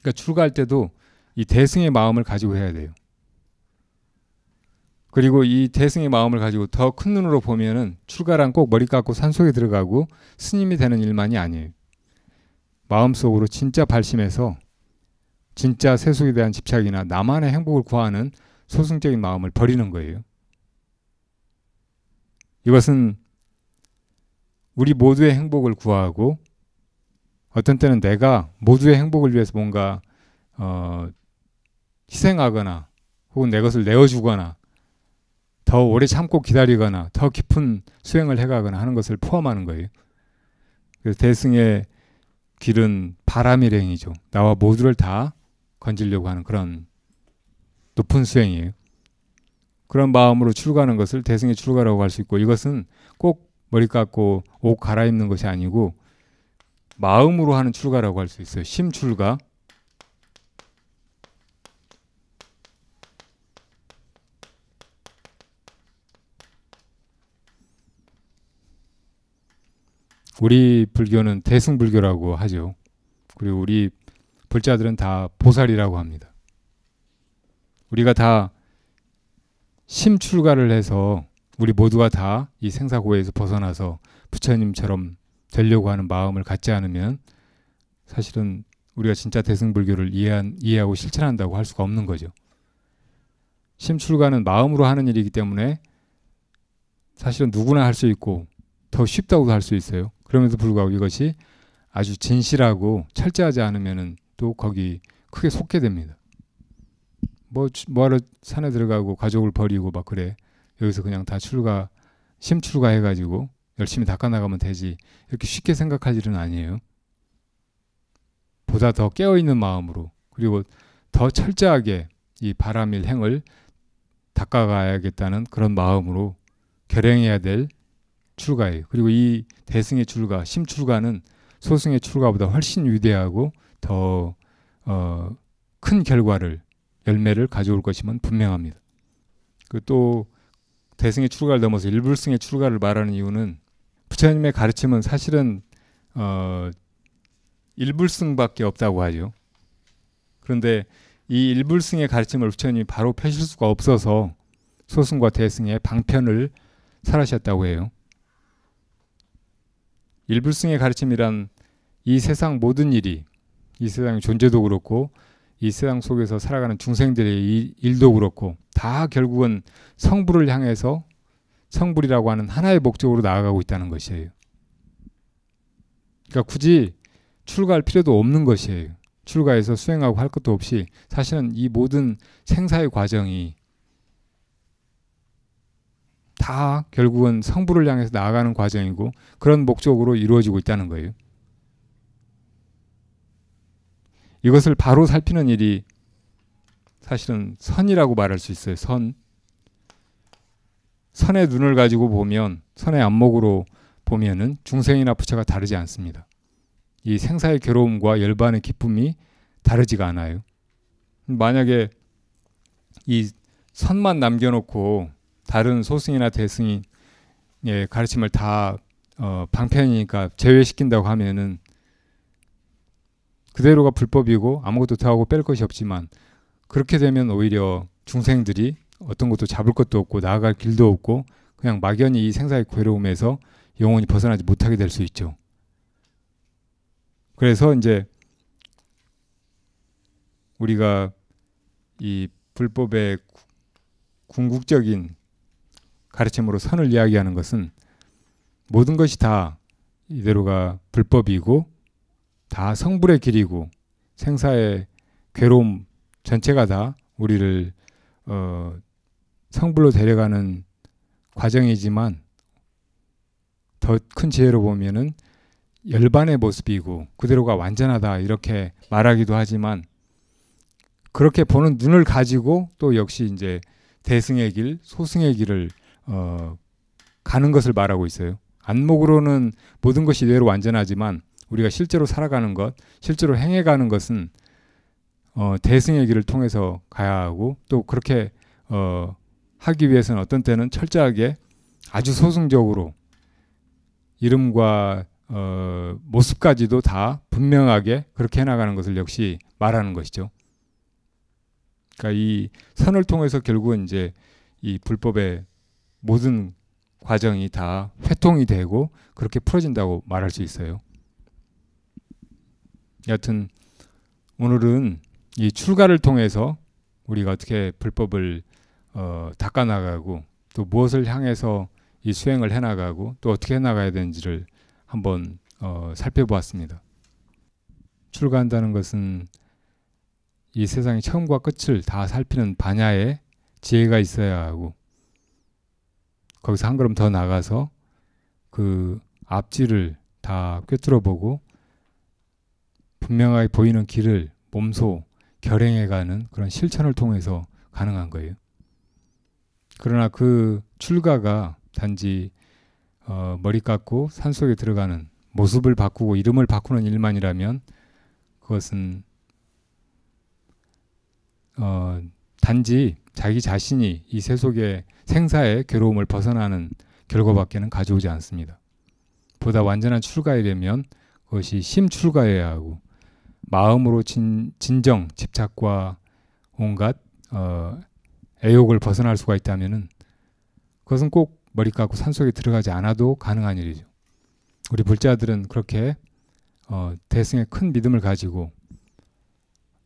그러니까 출가할 때도 이 대승의 마음을 가지고 해야 돼요. 그리고 이 대승의 마음을 가지고 더 큰 눈으로 보면은 출가란 꼭 머리 깎고 산속에 들어가고 스님이 되는 일만이 아니에요. 마음속으로 진짜 발심해서 진짜 세속에 대한 집착이나 나만의 행복을 구하는 소승적인 마음을 버리는 거예요. 이것은 우리 모두의 행복을 구하고 어떤 때는 내가 모두의 행복을 위해서 뭔가 희생하거나 혹은 내 것을 내어주거나 더 오래 참고 기다리거나 더 깊은 수행을 해가거나 하는 것을 포함하는 거예요. 그래서 대승의 길은 바람일행이죠. 나와 모두를 다 건지려고 하는 그런 높은 수행이에요. 그런 마음으로 출가하는 것을 대승의 출가라고 할 수 있고, 이것은 꼭 머리 깎고 옷 갈아입는 것이 아니고 마음으로 하는 출가라고 할 수 있어요. 심출가. 우리 불교는 대승불교라고 하죠. 그리고 우리 불자들은 다 보살이라고 합니다. 우리가 다 심출가를 해서 우리 모두가 다 이 생사고해에서 벗어나서 부처님처럼 되려고 하는 마음을 갖지 않으면 사실은 우리가 진짜 대승불교를 이해하고 실천한다고 할 수가 없는 거죠. 심출가는 마음으로 하는 일이기 때문에 사실은 누구나 할 수 있고 더 쉽다고도 할 수 있어요. 그럼에도 불구하고 이것이 아주 진실하고 철저하지 않으면은 또 거기 크게 속게 됩니다. 뭐하러 산에 들어가고 가족을 버리고 막 그래. 여기서 그냥 다 심출가 해가지고 열심히 닦아나가면 되지. 이렇게 쉽게 생각할 일은 아니에요. 보다 더 깨어있는 마음으로 그리고 더 철저하게 이 바람일 행을 닦아가야겠다는 그런 마음으로 결행해야 될 출가예요. 그리고 이 대승의 출가, 심출가는 소승의 출가보다 훨씬 위대하고 더 큰 결과를 열매를 가져올 것임은 분명합니다. 또 대승의 출가를 넘어서 일불승의 출가를 말하는 이유는 부처님의 가르침은 사실은 일불승밖에 없다고 하죠. 그런데 이 일불승의 가르침을 부처님이 바로 펴실 수가 없어서 소승과 대승의 방편을 설하셨다고 해요. 일불승의 가르침이란 이 세상 모든 일이, 이 세상의 존재도 그렇고 이 세상 속에서 살아가는 중생들의 일도 그렇고 다 결국은 성불을 향해서 성불이라고 하는 하나의 목적으로 나아가고 있다는 것이에요. 그러니까 굳이 출가할 필요도 없는 것이에요. 출가해서 수행하고 할 것도 없이 사실은 이 모든 생사의 과정이 다 결국은 성불을 향해서 나아가는 과정이고 그런 목적으로 이루어지고 있다는 거예요. 이것을 바로 살피는 일이 사실은 선이라고 말할 수 있어요. 선의 눈을 가지고 보면, 선의 안목으로 보면은 중생이나 부처가 다르지 않습니다. 이 생사의 괴로움과 열반의 기쁨이 다르지가 않아요. 만약에 이 선만 남겨놓고 다른 소승이나 대승의 가르침을 다 방편이니까 제외시킨다고 하면은 그대로가 불법이고 아무것도 더하고 뺄 것이 없지만, 그렇게 되면 오히려 중생들이 어떤 것도 잡을 것도 없고 나아갈 길도 없고 그냥 막연히 이 생사의 괴로움에서 영원히 벗어나지 못하게 될 수 있죠. 그래서 이제 우리가 이 불법의 궁극적인 가르침으로 선을 이야기하는 것은 모든 것이 다 이대로가 불법이고 다 성불의 길이고 생사의 괴로움 전체가 다 우리를 성불로 데려가는 과정이지만, 더 큰 지혜로 보면은 열반의 모습이고 그대로가 완전하다 이렇게 말하기도 하지만, 그렇게 보는 눈을 가지고 또 역시 이제 대승의 길, 소승의 길을 가는 것을 말하고 있어요. 안목으로는 모든 것이 이대로 완전하지만 우리가 실제로 살아가는 것, 실제로 행해가는 것은 대승의 길을 통해서 가야 하고, 또 그렇게 하기 위해서는 어떤 때는 철저하게 아주 소승적으로 이름과 모습까지도 다 분명하게 그렇게 해나가는 것을 역시 말하는 것이죠. 그러니까 이 선을 통해서 결국은 이제 이 불법의 모든 과정이 다 회통이 되고 그렇게 풀어진다고 말할 수 있어요. 여하튼 오늘은 이 출가를 통해서 우리가 어떻게 불법을 닦아나가고 또 무엇을 향해서 이 수행을 해나가고 또 어떻게 해나가야 되는지를 한번 살펴보았습니다. 출가한다는 것은 이 세상의 처음과 끝을 다 살피는 반야의 지혜가 있어야 하고, 거기서 한 걸음 더 나가서 그 앞뒤를 다 꿰뚫어 보고 분명하게 보이는 길을 몸소 결행해가는 그런 실천을 통해서 가능한 거예요. 그러나 그 출가가 단지 머리 깎고 산속에 들어가는 모습을 바꾸고 이름을 바꾸는 일만이라면 그것은 단지 자기 자신이 이 세속의 생사의 괴로움을 벗어나는 결과밖에는 가져오지 않습니다. 보다 완전한 출가이려면 그것이 심출가여야 하고, 마음으로 진정 집착과 온갖 애욕을 벗어날 수가 있다면은 그것은 꼭 머리 깎고 산속에 들어가지 않아도 가능한 일이죠. 우리 불자들은 그렇게 대승의 큰 믿음을 가지고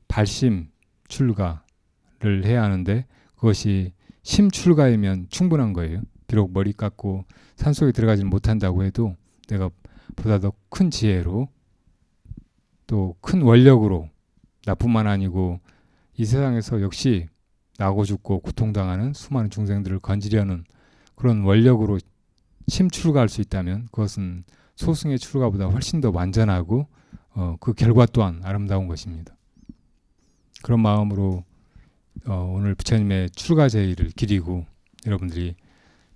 발심 출가를 해야 하는데, 그것이 심출가이면 충분한 거예요. 비록 머리 깎고 산속에 들어가지 못한다고 해도 내가 보다 더 큰 지혜로 또 큰 원력으로, 나뿐만 아니고 이 세상에서 역시 나고 죽고 고통당하는 수많은 중생들을 건지려는 그런 원력으로 심출가할 수 있다면 그것은 소승의 출가보다 훨씬 더 완전하고 그 결과 또한 아름다운 것입니다. 그런 마음으로 오늘 부처님의 출가제의를 기리고 여러분들이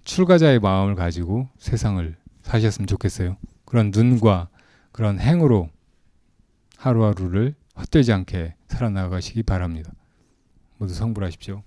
출가자의 마음을 가지고 세상을 사셨으면 좋겠어요. 그런 눈과 그런 행으로 하루하루를 헛되지 않게 살아나가시기 바랍니다. 모두 성불하십시오.